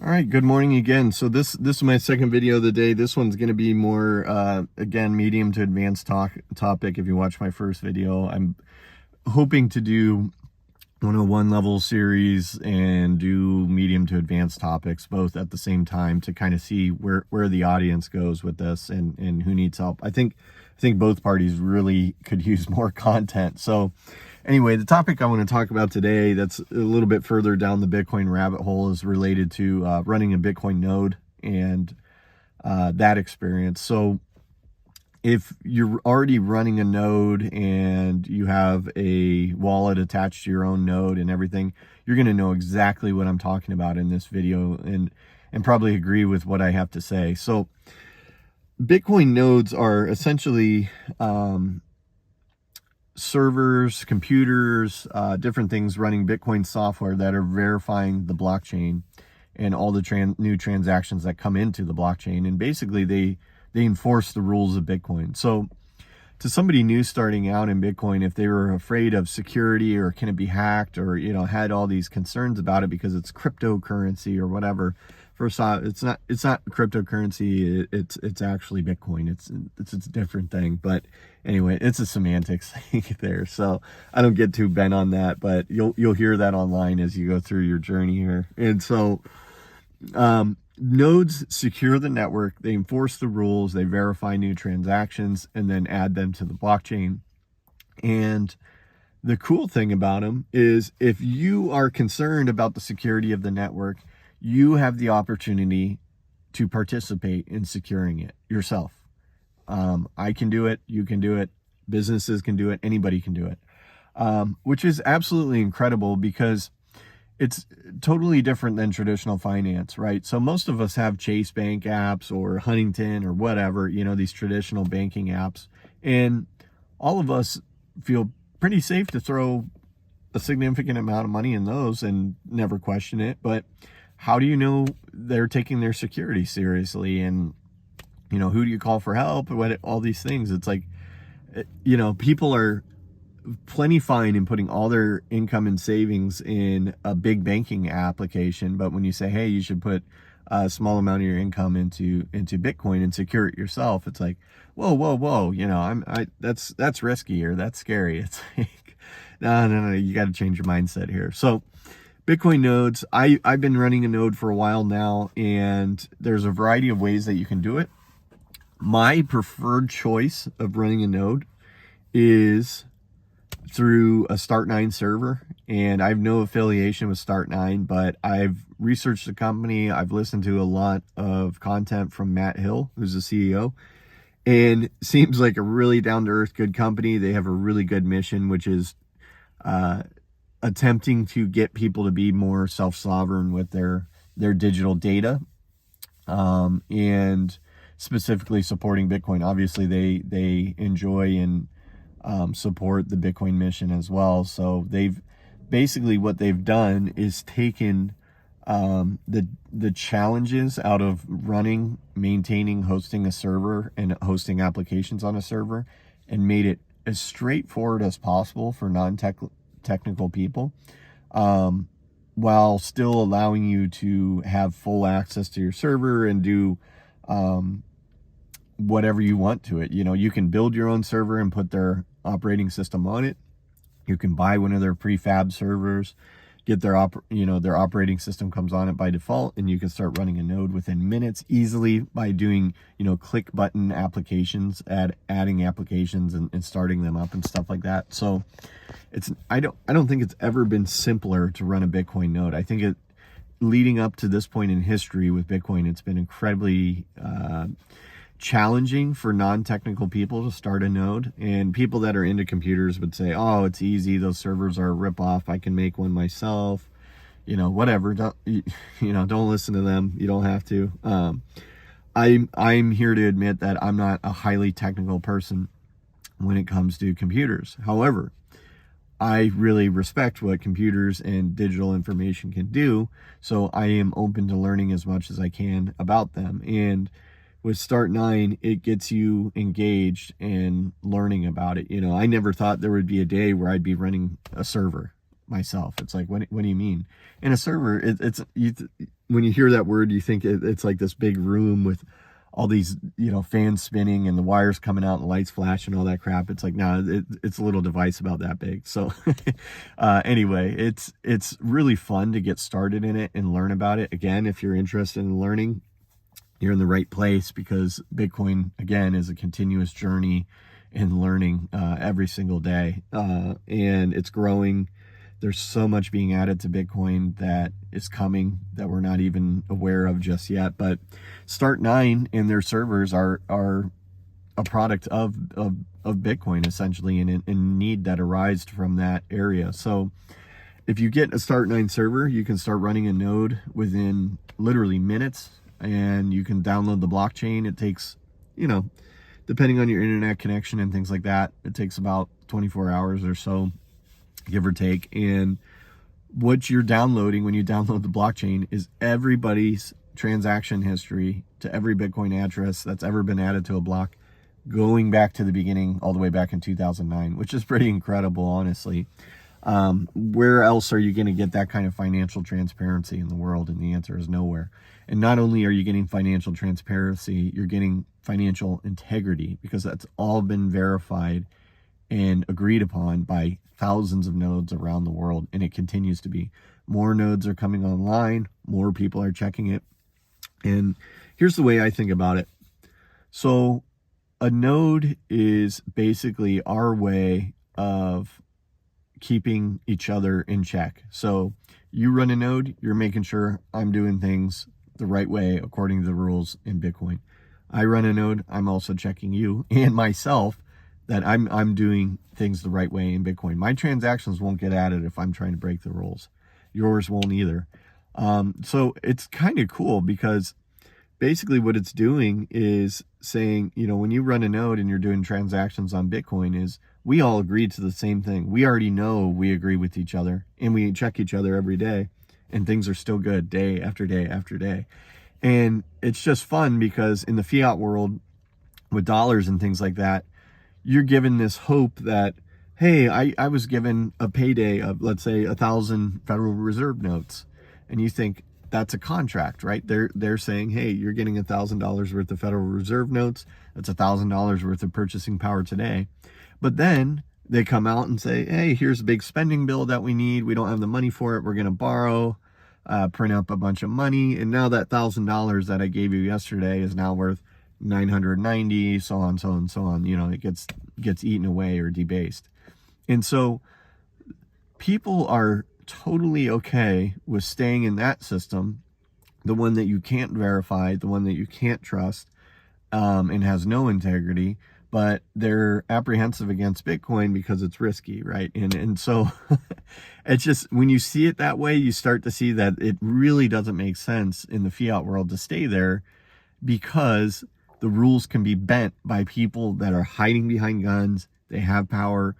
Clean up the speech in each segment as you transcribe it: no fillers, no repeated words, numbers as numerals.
All right, good morning again. So this is my second video of the day. This one's going to be more again medium to advanced topic. If you watch my first video, I'm hoping to do 101 level series and do medium to advanced topics both at the same time to kind of see where the audience goes with this and who needs help. I think both parties really could use more content. So anyway, the topic I want to talk about today that's a little bit further down the Bitcoin rabbit hole is related to running a Bitcoin node and that experience. So if you're already running a node and you have a wallet attached to your own node and everything, you're going to know exactly what I'm talking about in this video and probably agree with what I have to say. So Bitcoin nodes are essentially servers, computers, different things running Bitcoin software that are verifying the blockchain and all the new transactions that come into the blockchain. And basically they enforce the rules of Bitcoin. So to somebody new starting out in Bitcoin, if they were afraid of security or can it be hacked or, had all these concerns about it because it's cryptocurrency or whatever, first off, it's not cryptocurrency. It's actually Bitcoin. It's a different thing. But anyway, it's a semantics thing there. So I don't get too bent on that, but you'll hear that online as you go through your journey here. And so nodes secure the network, they enforce the rules, they verify new transactions, and then add them to the blockchain. And the cool thing about them is if you are concerned about the security of the network, you have the opportunity to participate in securing it yourself. I can do it, you can do it, businesses can do it, anybody can do it, which is absolutely incredible because it's totally different than traditional finance, right? So most of us have Chase Bank apps or Huntington or whatever, these traditional banking apps. And all of us feel pretty safe to throw a significant amount of money in those and never question it. But how do you know they're taking their security seriously? And, who do you call for help? All these things. It's like, people are plenty fine in putting all their income and savings in a big banking application, but when you say, hey, you should put a small amount of your income into Bitcoin and secure it yourself, it's like, whoa, that's risky or that's scary. It's like, no, you got to change your mindset here. So Bitcoin nodes, I've been running a node for a while now, and there's a variety of ways that you can do it. My preferred choice of running a node is through a Start9 server, and I have no affiliation with Start9, but I've researched the company. I've listened to a lot of content from Matt Hill, who's the CEO, and seems like a really down-to-earth good company. They have a really good mission, which is attempting to get people to be more self-sovereign with their digital data, and specifically supporting Bitcoin. Obviously, they enjoy and support the Bitcoin mission as well. So what they've done is taken the challenges out of running, maintaining, hosting a server and hosting applications on a server and made it as straightforward as possible for non-technical people, while still allowing you to have full access to your server and do whatever you want to it. You can build your own server and put their operating system on it. You can buy one of their prefab servers, get their operating system comes on it by default, and you can start running a node within minutes easily by doing click button applications, adding applications and starting them up and stuff like that. So I don't think it's ever been simpler to run a Bitcoin node. I think leading up to this point in history with Bitcoin, it's been incredibly challenging for non-technical people to start a node, and people that are into computers would say, oh, it's easy, those servers are a rip-off, I can make one myself, whatever. Don't listen to them, you don't have to. I'm here to admit that I'm not a highly technical person when it comes to computers. However, I really respect what computers and digital information can do, so I am open to learning as much as I can about them. And with Start9, it gets you engaged and learning about it. I never thought there would be a day where I'd be running a server, myself. It's like, what do you mean? In a server, when you hear that word, you think it's like this big room with all these, fans spinning and the wires coming out and the lights flash and all that crap. It's like, no, it's a little device about that big. So anyway, it's really fun to get started in it and learn about it. Again, if you're interested in learning, you're in the right place, because Bitcoin, again, is a continuous journey in learning every single day. And it's growing. There's so much being added to Bitcoin that is coming that we're not even aware of just yet. But Start9 and their servers are a product of Bitcoin, essentially, and need that arised from that area. So if you get a Start9 server, you can start running a node within literally minutes, and you can download the blockchain. It takes, depending on your internet connection and things like that, it takes about 24 hours or so, give or take. And what you're downloading when you download the blockchain is everybody's transaction history to every Bitcoin address that's ever been added to a block, going back to the beginning, all the way back in 2009, which is pretty incredible, honestly. Where else are you going to get that kind of financial transparency in the world? And the answer is nowhere. And not only are you getting financial transparency, you're getting financial integrity, because that's all been verified and agreed upon by thousands of nodes around the world. And it continues to be. More nodes are coming online, more people are checking it. And here's the way I think about it. So a node is basically our way of keeping each other in check. So you run a node, you're making sure I'm doing things the right way according to the rules in Bitcoin. I run a node, I'm also checking you and myself that I'm doing things the right way in Bitcoin. My transactions won't get added if I'm trying to break the rules. Yours won't either. So it's kind of cool, because basically what it's doing is saying, when you run a node and you're doing transactions on Bitcoin, is we all agree to the same thing. We already know we agree with each other, and we check each other every day, and things are still good day after day after day. And it's just fun, because in the fiat world with dollars and things like that, you're given this hope that, hey, I was given a payday of, let's say, 1,000 Federal Reserve notes. And you think that's a contract, right? They're saying, hey, you're getting $1,000 worth of Federal Reserve notes. That's $1,000 worth of purchasing power today. But then they come out and say, hey, here's a big spending bill that we need. We don't have the money for it. We're going to borrow, print up a bunch of money. And now that $1,000 that I gave you yesterday is now worth 990, so on, so on, so on. It gets eaten away or debased. And so people are totally okay with staying in that system, the one that you can't verify, the one that you can't trust, and has no integrity, but they're apprehensive against Bitcoin because it's risky, right? And so it's just, when you see it that way, you start to see that it really doesn't make sense in the fiat world to stay there, because the rules can be bent by people that are hiding behind guns. They have power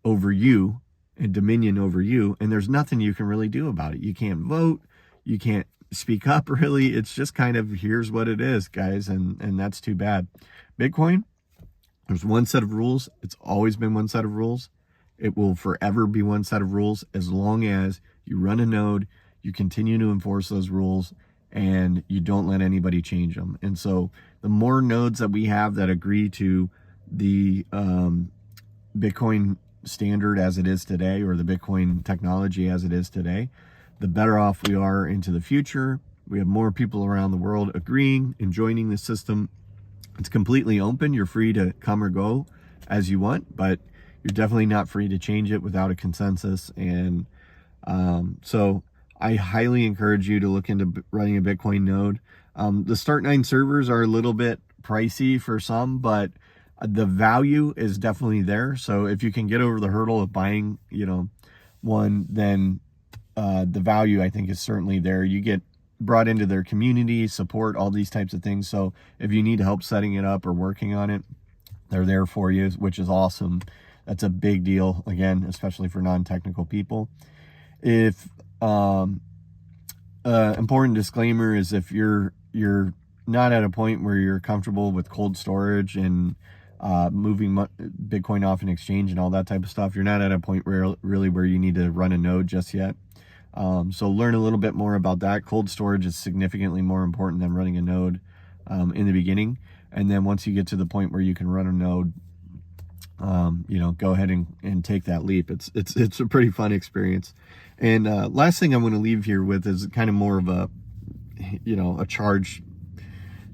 over you and dominion over you, and there's nothing you can really do about it. You can't vote, you can't speak up, really. It's just kind of, here's what it is, guys, and that's too bad. Bitcoin, there's one set of rules. It's always been one set of rules. It will forever be one set of rules, as long as you run a node, you continue to enforce those rules, and you don't let anybody change them. And so the more nodes that we have that agree to the Bitcoin standard as it is today, or the Bitcoin technology as it is today, the better off we are into the future. We have more people around the world agreeing and joining the system. It's completely open. You're free to come or go as you want, but you're definitely not free to change it without a consensus. And so I highly encourage you to look into running a Bitcoin node. The Start9 servers are a little bit pricey for some, but the value is definitely there. So if you can get over the hurdle of buying, one, then the value, I think, is certainly there. You get brought into their community, support, all these types of things. So if you need help setting it up or working on it, they're there for you, which is awesome. That's a big deal, again, especially for non-technical people. If important disclaimer is, if you're not at a point where you're comfortable with cold storage and moving Bitcoin off an exchange and all that type of stuff. You're not at a point where really where you need to run a node just yet. So learn a little bit more about that. Cold storage is significantly more important than running a node in the beginning. And then once you get to the point where you can run a node, you know, go ahead and take that leap. It's a pretty fun experience. And last thing I'm going to leave here with is kind of more of a, you know, a charge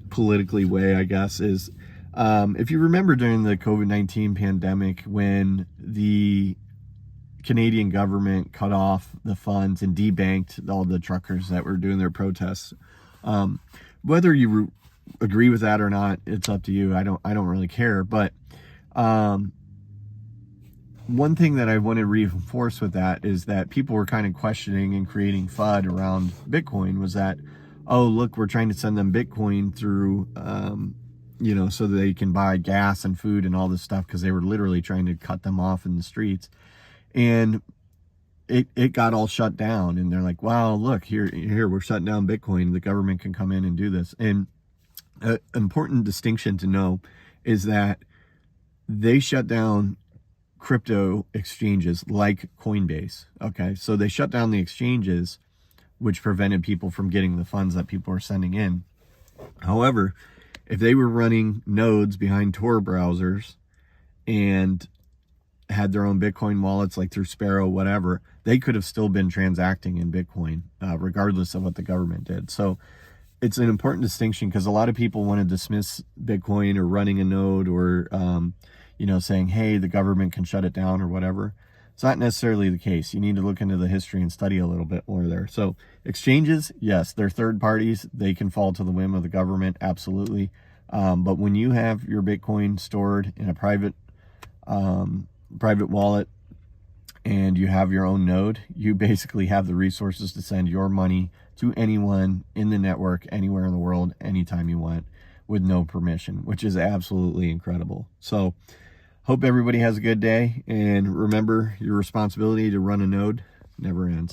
politically way, I guess, is if you remember during the COVID-19 pandemic, when the Canadian government cut off the funds and debanked all the truckers that were doing their protests, whether you agree with that or not, it's up to you. I don't really care. But one thing that I want to reinforce with that is that people were kind of questioning and creating FUD around Bitcoin was that, oh, look, we're trying to send them Bitcoin through, you know, so that they can buy gas and food and all this stuff, because they were literally trying to cut them off in the streets. And it got all shut down. And they're like, wow, look, here, we're shutting down Bitcoin. The government can come in and do this. And an important distinction to know is that they shut down crypto exchanges like Coinbase. Okay, so they shut down the exchanges, which prevented people from getting the funds that people were sending in. However, if they were running nodes behind Tor browsers and had their own Bitcoin wallets, like through Sparrow, whatever, they could have still been transacting in Bitcoin, regardless of what the government did. So it's an important distinction, because a lot of people want to dismiss Bitcoin or running a node or, you know, saying, hey, the government can shut it down or whatever. It's not necessarily the case. You need to look into the history and study a little bit more there. So exchanges, yes, they're third parties. They can fall to the whim of the government, absolutely. But when you have your Bitcoin stored in a private wallet and you have your own node, you basically have the resources to send your money to anyone in the network, anywhere in the world, anytime you want, with no permission, which is absolutely incredible. So hope everybody has a good day, and remember, your responsibility to run a node never ends.